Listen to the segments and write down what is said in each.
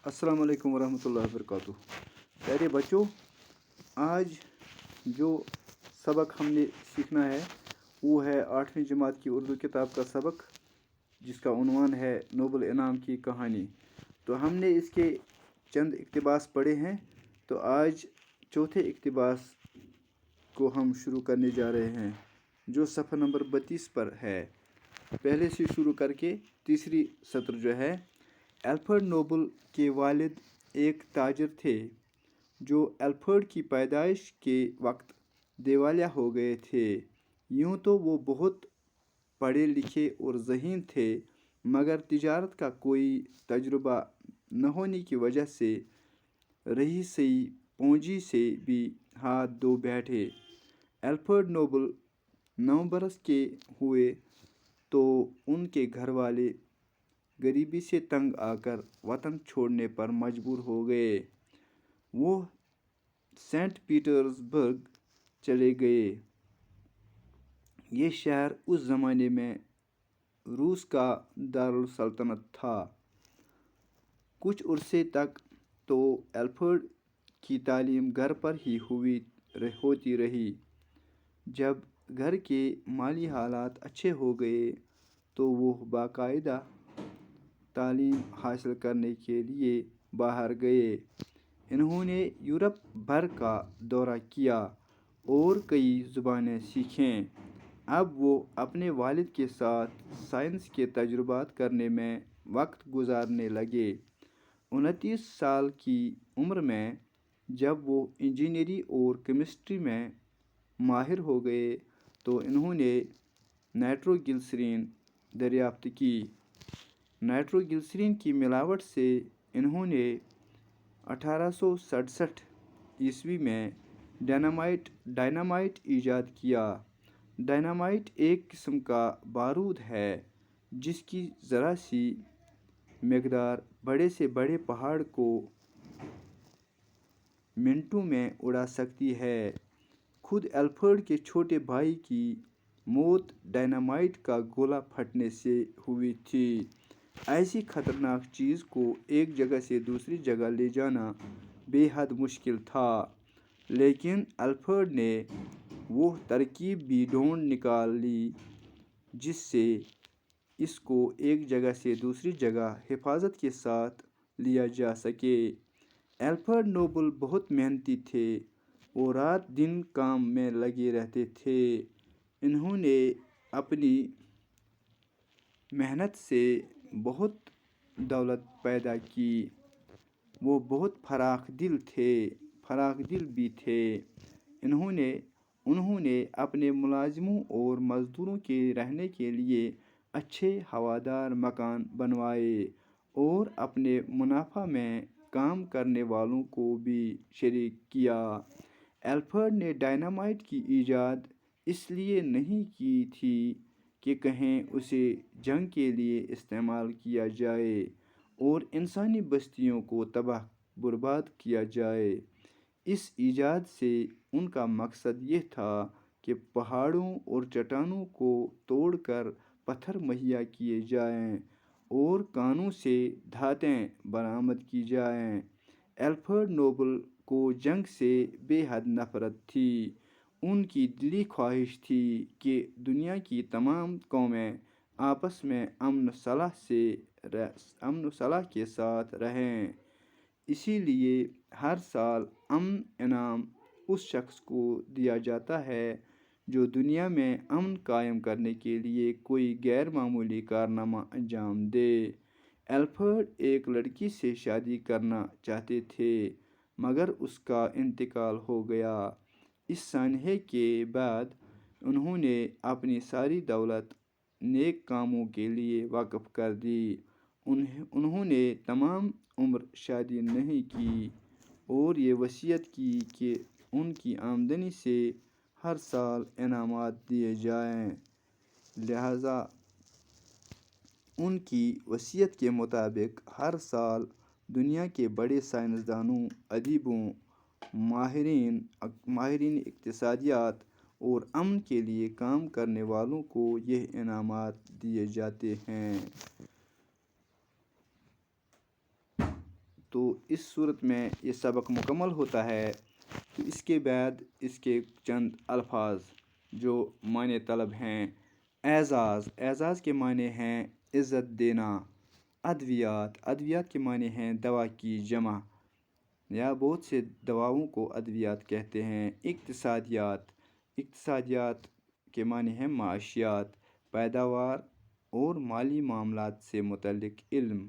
السلام علیکم ورحمۃ اللہ وبرکاتہ۔ پیارے بچوں، آج جو سبق ہم نے سیکھنا ہے وہ ہے 8ویں جماعت کی اردو کتاب کا سبق، جس کا عنوان ہے نوبل انعام کی کہانی۔ تو ہم نے اس کے چند اقتباس پڑھے ہیں، تو آج چوتھے اقتباس کو ہم شروع کرنے جا رہے ہیں، جو صفحہ نمبر 32 پر ہے۔ پہلے سے شروع کر کے تیسری سطر جو ہے، الفریڈ نوبل کے والد ایک تاجر تھے جو الفریڈ کی پیدائش کے وقت دیوالیہ ہو گئے تھے۔ یوں تو وہ بہت پڑھے لکھے اور ذہین تھے، مگر تجارت کا کوئی تجربہ نہ ہونے کی وجہ سے رئیسی پونجی سے بھی ہاتھ دھو بیٹھے۔ الفریڈ نوبل 9 برس کے ہوئے تو ان کے گھر والے غریبی سے تنگ آ کر وطن چھوڑنے پر مجبور ہو گئے۔ وہ سینٹ پیٹرز برگ چلے گئے۔ یہ شہر اس زمانے میں روس کا دارالسلطنت تھا۔ کچھ عرصے تک تو الفریڈ کی تعلیم گھر پر ہی ہوتی رہی۔ جب گھر کے مالی حالات اچھے ہو گئے تو وہ باقاعدہ تعلیم حاصل کرنے کے لیے باہر گئے۔ انہوں نے یورپ بھر کا دورہ کیا اور کئی زبانیں سیکھیں۔ اب وہ اپنے والد کے ساتھ سائنس کے تجربات کرنے میں وقت گزارنے لگے۔ 29 سال کی عمر میں جب وہ انجینئرنگ اور کیمسٹری میں ماہر ہو گئے تو انہوں نے نائٹروگلسرین دریافت کی۔ نائٹروگلسرین کی ملاوٹ سے انہوں نے 1867 میں ڈائنامائٹ ایجاد کیا۔ ڈائنامائٹ ایک قسم کا بارود ہے جس کی ذرا سی مقدار بڑے سے بڑے پہاڑ کو منٹوں میں اڑا سکتی ہے۔ خود الفریڈ کے چھوٹے بھائی کی موت ڈائنامائٹ کا گولا پھٹنے سے ہوئی تھی۔ ایسی خطرناک چیز کو ایک جگہ سے دوسری جگہ لے جانا بے حد مشکل تھا، لیکن الفریڈ نے وہ ترکیب بھی ڈھونڈ نکالی جس سے اس کو ایک جگہ سے دوسری جگہ حفاظت کے ساتھ لیا جا سکے۔ الفریڈ نوبل بہت محنتی تھے۔ وہ رات دن کام میں لگے رہتے تھے۔ انہوں نے اپنی محنت سے بہت دولت پیدا کی۔ وہ بہت فراخ دل بھی تھے۔ انہوں نے اپنے ملازموں اور مزدوروں کے رہنے کے لیے اچھے ہوادار مکان بنوائے اور اپنے منافع میں کام کرنے والوں کو بھی شریک کیا۔ الفریڈ نے ڈائنامائٹ کی ایجاد اس لیے نہیں کی تھی کہ کہیں اسے جنگ کے لیے استعمال کیا جائے اور انسانی بستیوں کو تباہ برباد کیا جائے۔ اس ایجاد سے ان کا مقصد یہ تھا کہ پہاڑوں اور چٹانوں کو توڑ کر پتھر مہیا کیے جائیں اور کانوں سے دھاتیں برآمد کی جائیں۔ الفریڈ نوبل کو جنگ سے بے حد نفرت تھی۔ ان کی دلی خواہش تھی کہ دنیا کی تمام قومیں آپس میں امن و صلاح کے ساتھ رہیں۔ اسی لیے ہر سال امن انعام اس شخص کو دیا جاتا ہے جو دنیا میں امن قائم کرنے کے لیے کوئی غیر معمولی کارنامہ انجام دے۔ الفریڈ ایک لڑکی سے شادی کرنا چاہتے تھے، مگر اس کا انتقال ہو گیا۔ اس سانحے کے بعد انہوں نے اپنی ساری دولت نیک کاموں کے لیے وقف کر دی۔ انہوں نے تمام عمر شادی نہیں کی اور یہ وصیت کی کہ ان کی آمدنی سے ہر سال انعامات دیے جائیں۔ لہٰذا ان کی وصیت کے مطابق ہر سال دنیا کے بڑے سائنسدانوں، ادیبوں، ماہرین اقتصادیات اور امن کے لیے کام کرنے والوں کو یہ انعامات دیے جاتے ہیں۔ تو اس صورت میں یہ سبق مکمل ہوتا ہے. تو اس کے بعد اس کے چند الفاظ جو معنی طلب ہیں. اعزاز. اعزاز کے معنی ہیں عزت دینا. ادویات. ادویات کے معنی ہیں دوا کی جمع یا بہت سے دواؤں کو ادویات کہتے ہیں. اقتصادیات. اقتصادیات کے معنی ہیں معاشیات، پیداوار اور مالی معاملات سے متعلق علم.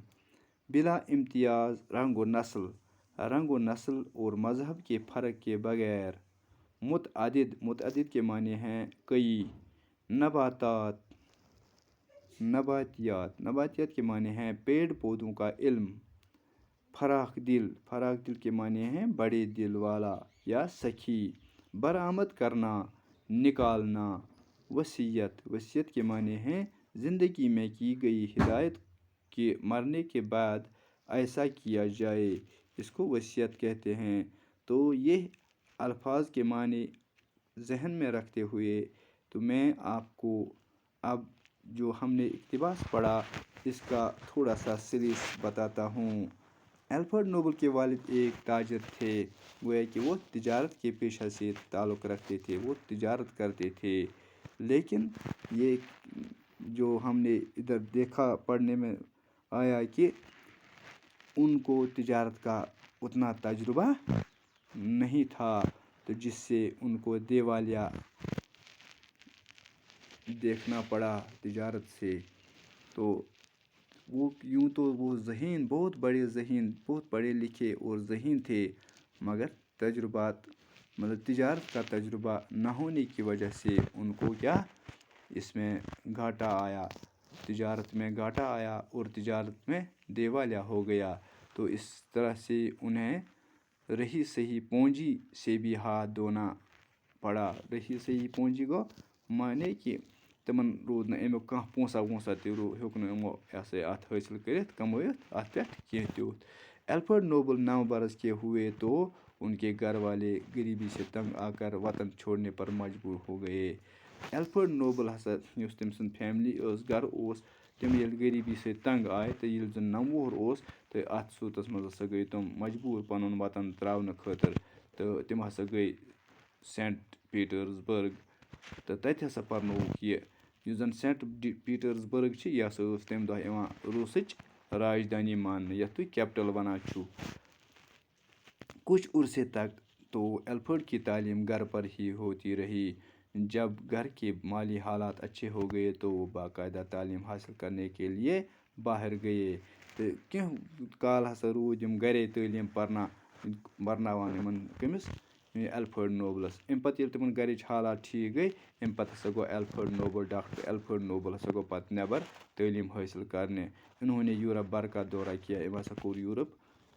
بلا امتیاز رنگ و نسل. رنگ و نسل اور مذہب کے فرق کے بغیر. متعدد. متعدد کے معنی ہیں کئی. نباتات. نباتیات. نباتیات کے معنی ہیں پیڑ پودوں کا علم. فراخ دل. فراخ دل کے معنی ہیں بڑے دل والا یا سخی. برآمد کرنا، نکالنا. وصیت. وصیت کے معنی ہیں زندگی میں کی گئی ہدایت کہ مرنے کے بعد ایسا کیا جائے، اس کو وصیت کہتے ہیں. تو یہ الفاظ کے معنی ذہن میں رکھتے ہوئے تو میں آپ کو اب جو ہم نے اقتباس پڑھا اس کا تھوڑا سا سلیس بتاتا ہوں. الفریڈ نوبل کے والد ایک تاجر تھے. گویا کہ وہ تجارت کے پیشہ سے تعلق رکھتے تھے، وہ تجارت کرتے تھے. لیکن یہ جو ہم نے ادھر دیکھا پڑھنے میں آیا کہ ان کو تجارت کا اتنا تجربہ نہیں تھا، تو جس سے ان کو دیوالیہ دیکھنا پڑا تجارت سے. تو وہ یوں تو وہ ذہین، بہت بڑے ذہین، بہت پڑھے لکھے اور ذہین تھے، مگر تجربات تجارت کا تجربہ نہ ہونے کی وجہ سے ان کو کیا اس میں گھاٹا آیا، تجارت میں گھاٹا آیا اور تجارت میں دیوالیہ ہو گیا. تو اس طرح سے انہیں رہی صحیح پونجی سے بھی ہاتھ دھونا پڑا. رہی صحیح پونجی گو مانے کہ تمن روٗد نہٕ امیُک کانٛہہ پونٛسہ وونٛسہ تہِ ہیوٚک نہٕ یِمو اَتھ حٲصِل کٔرِتھ، کمٲیِتھ اَتھ پٮ۪ٹھ کینٛہہ تیوٗت. الفریڈ نوبل 9 برس کے ہوئے تو ان کے گھر والے غریبی سے تنگ آ کر وطن چھوڑنے پر مجبور ہو گئے. الفریڈ نوبل ہسا یُس تٔمۍ سٕنٛز فیملی ٲس، گرٕ اوس، تِم ییٚلہِ غریٖبی سۭتۍ تنگ آے تہٕ ییٚلہِ زن 9 وُہُر اوس تہٕ اَتھ صوٗرتس منٛز ہسا گٔے تِم مجبوٗر پنُن وطن ترٛاونہٕ خٲطرٕ. تہٕ تِم ہسا گٔے سینٹ پیٖٹرٕزبرگ تہٕ تتہِ ہسا پرنووُکھ یہِ. یُس زن سینٹ پیٖٹرزبرگ چھِ یہِ ہسا ٲس تمہِ دۄہ یِوان روٗسٕچ راجدھانی ماننہٕ، یتھ تُہۍ کیپٹل ونان چھُو. کچھ عرصے تک تو الفریڈ کی تعلیم گھر پر ہی ہوتی رہی. جب گھر کے مالی حالات اچھے ہو گئے تو وہ باقاعدہ تعلیم حاصل کرنے کے لیے باہر گئے. تہٕ کینٛہہ کال ہسا روٗدۍ یِم گرے تعلیٖم پرناوان یِمن کٔمِس الفریڈ نوبلس. امہِ پتہٕ ییٚلہِ تِمن گرِچ حالات ٹھیٖک گٔے، امہِ پتہٕ ہسا گوٚو Alfred Nobel, doctor Alfred Nobel ہسا گوٚو پتہٕ نٮ۪بر تعلیٖم حٲصِل کرنہِ. انہوں نے یورپ بھر کا دورہ کیا. أمۍ ہسا کوٚر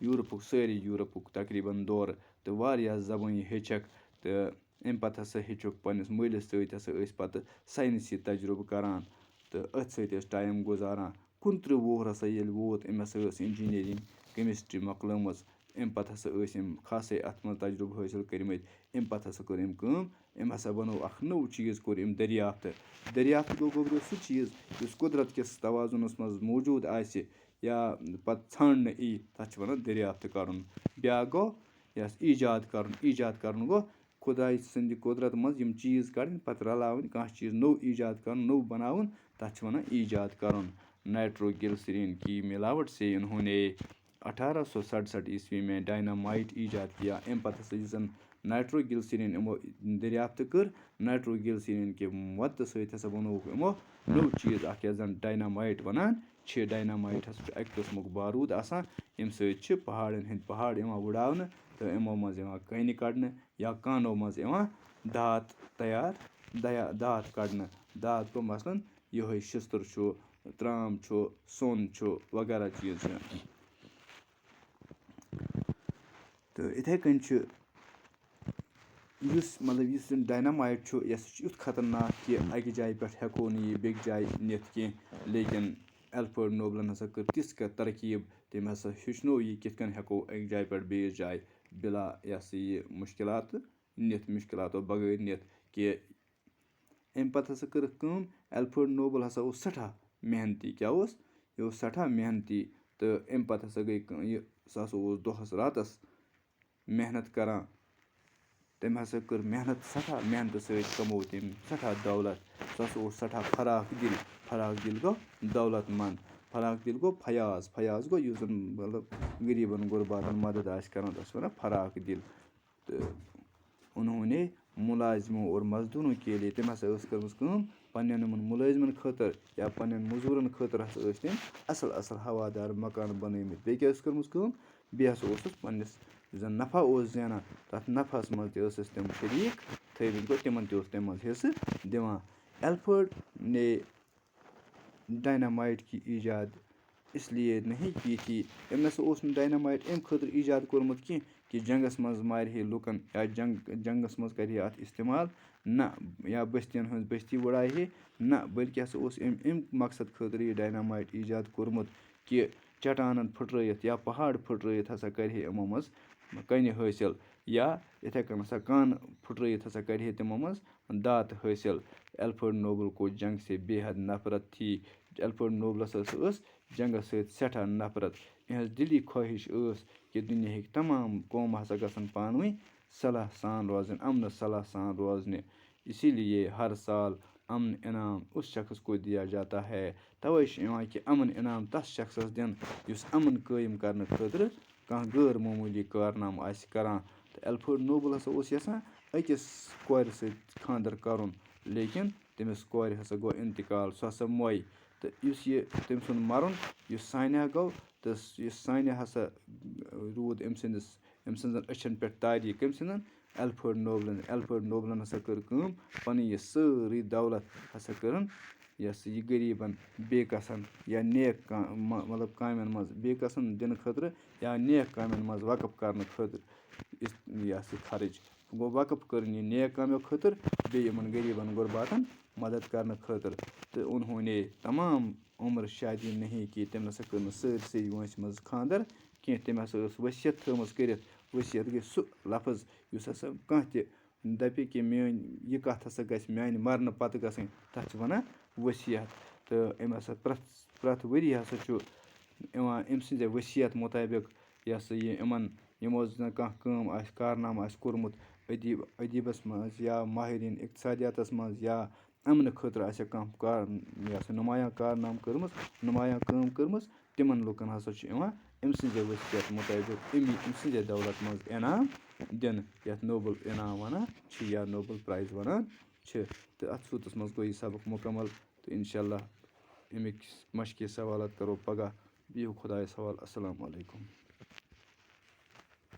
یورپُک سٲری یورپُک تقریٖباً دورٕ تہٕ واریاہ زبٲنۍ ہیٚچھکھ. تہٕ امہِ پتہٕ ہسا ہیٚچھُکھ پننِس مٲلِس سۭتۍ ہسا ٲسۍ پتہٕ ساینسی تجرُبہٕ کران تہٕ أتھۍ سۭتۍ ٲسۍ ٹایم گُزاران. 29 وُہُر ہسا ییٚلہِ ووت، أمۍ ہسا ٲس انجیٖنرِنٛگ کیمسٹری مۄکلٲمٕژ. امہِ پتہٕ ہسا ٲسۍ أمۍ خاصے اتھ منٛز تجرُبہٕ حٲصِل کٔرمٕتۍ. امہِ پتہٕ ہسا کٔر أمۍ کٲم، أمۍ ہسا بنوو اکھ نوٚو چیٖز کوٚر أمۍ دٔریافتہٕ. دٔریافتہٕ گوٚو سُہ چیٖز یُس قۄدرت کِس توازُنس منٛز موٗجوٗد آسہِ یا پتہٕ ژھانٛڈنہٕ یی، تتھ چھِ ونان دٔریافتہٕ کرُن. بیٛاکھ گوٚو یس ایجاد کرُن. ایجاد کرُن گوٚو خۄداے سٕنٛدِ قۄدرت منٛز یِم چیٖز کڑٕنۍ، پتہٕ رلاوٕنۍ، کانٛہہ چیٖز نوٚو ایجاد کرُن، نوٚو بناوُن، تتھ چھِ ونان ایجاد کرُن. نائٹروگلسرین کی ملاوٹ سے انہوں نے 1867 عیسوی میں ڈائنامائٹ ایجاد کیا. امہِ پتہٕ ہسا یُس زن نائٹروگلسرین یِمو دٔریافتہٕ کٔر، نائٹروگلسرین کہِ مدتہٕ سۭتۍ ہسا بنووُکھ یِمو نوٚو چیٖز اکھ یتھ زن ڈاینامائٹ ونان چھِ. ڈاینامائٹ ہسا چھُ اکہِ قٕسمُک باروٗد آسان، ییٚمہِ سۭتۍ چھِ پہاڑن ہٕنٛدۍ پہاڑ یِوان وٕڑاونہٕ تہٕ یِمو منٛز یِوان کانہِ کڑنہٕ یا کانو منٛز یِوان دھات کڑنہٕ. دھات گوٚو مثلاً یِہوٚے شِستٕر چھُ، ترٛام چھُ، سۄن چھُ وغیرہ چیٖز چھِ. تہٕ یِتھَے کٔنۍ چھُ یُس زن ڈاینامائٹ چھُ، یہِ ہسا چھُ یُتھ خطرناک کہِ اکہِ جایہِ پٮ۪ٹھ ہٮ۪کو نہٕ یہِ بیٚکہِ جایہِ نِتھ کینٛہہ. لیکن الفریڈ نوبلن ہسا کٔر تِژھ کانٛہہ ترکیٖب، تٔمۍ ہسا ہیٚچھنو یہِ کِتھ کٔنۍ ہٮ۪کو اکہِ جایہِ پٮ۪ٹھ بیٚیِس جایہِ بِلا مُشکلاتو بغٲر نِتھ کہِ. امہِ پتہٕ ہسا کٔرٕکھ کٲم، الفریڈ نوبل ہسا اوس سٮ۪ٹھاہ محنتی. کیٛاہ اوس؟ یہِ اوس سٮ۪ٹھاہ محنتی تہٕ اَمہِ پَتہٕ ہَسا گٔے یہِ سُہ ہَسا اوس دۄہَس راتَس محنت کَران. تٔمۍ ہَسا کٔر محنت سٮ۪ٹھاہ محنتہٕ سۭتۍ کَموو تٔمۍ سٮ۪ٹھاہ دولت. سُہ ہَسا اوس سٮ۪ٹھاہ فراق دِل گوٚو دولت منٛد. فراق دِل گوٚو فیاض گوٚو یُس زَن مطلب غریٖبَن غُرباتَن مَدد آسہِ کَران تَتھ چھِ وَنان فراق دِل. تہٕ انہوں نے مُلازمو اور مزدوٗروں کے لیے تٔمۍ ہَسا ٲس کٔرمٕژ کٲم پنٛنٮ۪ن یِمَن مُلٲزمَن خٲطرٕ یا پنٛنٮ۪ن مٔزوٗرَن خٲطرٕ ہَسا ٲسۍ تٔمۍ اَصٕل ہوادار مکان بَنٲومٕتۍ. بیٚیہِ کیٛاہ ٲس کٔرمٕژ کٲم بیٚیہِ ہَسا اوسُس پنٛنِس یُس زَن نفع اوس زینان تَتھ نفعس منٛز تہِ ٲسٕس تِم شریٖک تھٲومٕتۍ گوٚو تِمَن تہِ اوس تَمہِ منٛز حِصہٕ دِوان. ایلفٲرڈ نے ڈاینامایٹ کی ایجاد اس لیے نہیں کی تھی. أمۍ نَسا اوس نہٕ ڈاینامایٹ اَمہِ خٲطرٕ ایجاد کوٚرمُت کینٛہہ کہِ جنٛگَس منٛز مارِ ہے لُکَن یا جنٛگَس منٛز کَرِ ہے اَتھ استعمال نہ یا بٔستِیَن ہٕنٛز بٔستی وٕڑایہِ ہے نہ بٔلکہِ ہَسا اوس أمۍ اَمہِ مقصد خٲطرٕ یہِ ڈاینامایٹ ایجاد کوٚرمُت کہِ چٹانَن پھٕٹرٲیِتھ یا پہاڑ پھٕٹرٲیِتھ ہَسا کَرِ ہے یِمو منٛز کَنہِ حٲصِل یا یِتھَے کٔنۍ ہَسا کانہٕ پھٕٹرٲیِتھ ہَسا کَرِ ہے تِمو منٛز داتہٕ حٲصِل. ایلفٲرڈ نوبل کو جنٛگ سے بے حد نفرت تھی. ایلفٲرڈ نوبلَس ہَسا ٲس جنٛگَس سۭتۍ سٮ۪ٹھاہ نفرت. یِہٕنٛز دِلی خٲہِش ٲس کہِ دُنیاہٕکۍ تمام قوم ہَسا گژھن پانہٕ ؤنۍ صلح سان روزٕنۍ اَمنہٕ صلح سان روزنہِ. اسی لیے ہر سال امن انعام اس شخص کو دیا جاتا ہے. تَوَے چھِ یِوان کہِ اَمن انعام تَس شخصَس دِنہٕ یُس اَمن قٲیِم کَرنہٕ خٲطرٕ کانٛہہ غٲر معموٗلی کارنامہٕ آسہِ کَران. تہٕ ایلفٲرڈ نوبل ہَسا اوس یَژھان أکِس کورِ سۭتۍ خانٛدر کَرُن لیکِن تٔمِس کورِ ہَسا گوٚو اِنتقال سۄ ہَسا موٚے. تہٕ یُس یہِ تٔمۍ سُنٛد مَرُن یُس سانحہ گوٚو تہٕ یُس سانحہ ہَسا روٗد أمۍ سٕنٛزَن أچھَن پٮ۪ٹھ تاریٖک کٔمۍ سٕنٛزَن ایلفٲرڈ نوبلَن. ایلفٲرڈ نوبلَن ہَسا کٔر کٲم پَنٕنۍ یہِ سٲرٕے دولت ہَسا کٔرٕن یہِ ہَسا یہِ غریٖبَن بیٚیہِ کَسَن یا نیک مطلب کامٮ۪ن منٛز بیٚیہِ کَسَن دِنہٕ خٲطرٕ یا نیک کامٮ۪ن منٛز وقف کَرنہٕ خٲطرٕ یہِ ہَسا خرٕچ. گوٚو وقف کٔرٕن یہِ نیک کامیو خٲطرٕ بیٚیہِ یِمَن غریٖبَن غُرباتَن مدد کَرنہٕ خٲطرٕ. تہٕ انہوں نے تمام عمر شادی نہیں کی. تٔمۍ نَسا کٔر نہٕ سٲرسٕے وٲنٛسہِ منٛز خانٛدر کینٛہہ. تٔمۍ ہَسا ٲس ؤصیت تھٲومٕژ کٔرِتھ. ؤصیت گٔے سُہ لفظ یُس ہَسا کانٛہہ تہِ دَپہِ کہِ میٛٲنۍ یہِ کَتھ ہَسا گژھِ میٛانہِ مَرنہٕ پَتہٕ گژھٕنۍ تَتھ چھِ وَنان ؤصیت. تہٕ أمۍ ہَسا پرٛٮ۪تھ ؤری ہَسا چھُ یِوان أمۍ سٕنٛزے ؤصیت مُطٲبق یہِ ہَسا یہِ یِمو زَن کانٛہہ کٲم آسہِ کارنامہٕ آسہِ کوٚرمُت ادیٖبَس منٛز یا ماہریٖن اقتصادِیاتَس منٛز یا اَمنہٕ خٲطرٕ آسٮ۪کھ کانٛہہ یہِ ہَسا نُمایاں کارنامہٕ کٔرمٕژ نُمایاں کٲم کٔرمٕژ تِمَن لُکَن ہَسا چھُ یِوان أمۍ سٕنٛزے ؤصیت مُطٲبق أمۍ سٕنٛزے دولت منٛز انعام دِنہٕ یَتھ نوبل انعام وَنان چھِ یا نوبل پرٛایز وَنان چھِ. تہٕ اَتھ صوٗرتَس منٛز گوٚو یہِ سبق مُکمل تہٕ اِنشاء اللہ اَمِکۍ مشقے سوالات کَرو پگاہ. بِہِو خۄدایَس حوالہٕ. اَسَلامُ علیکُم.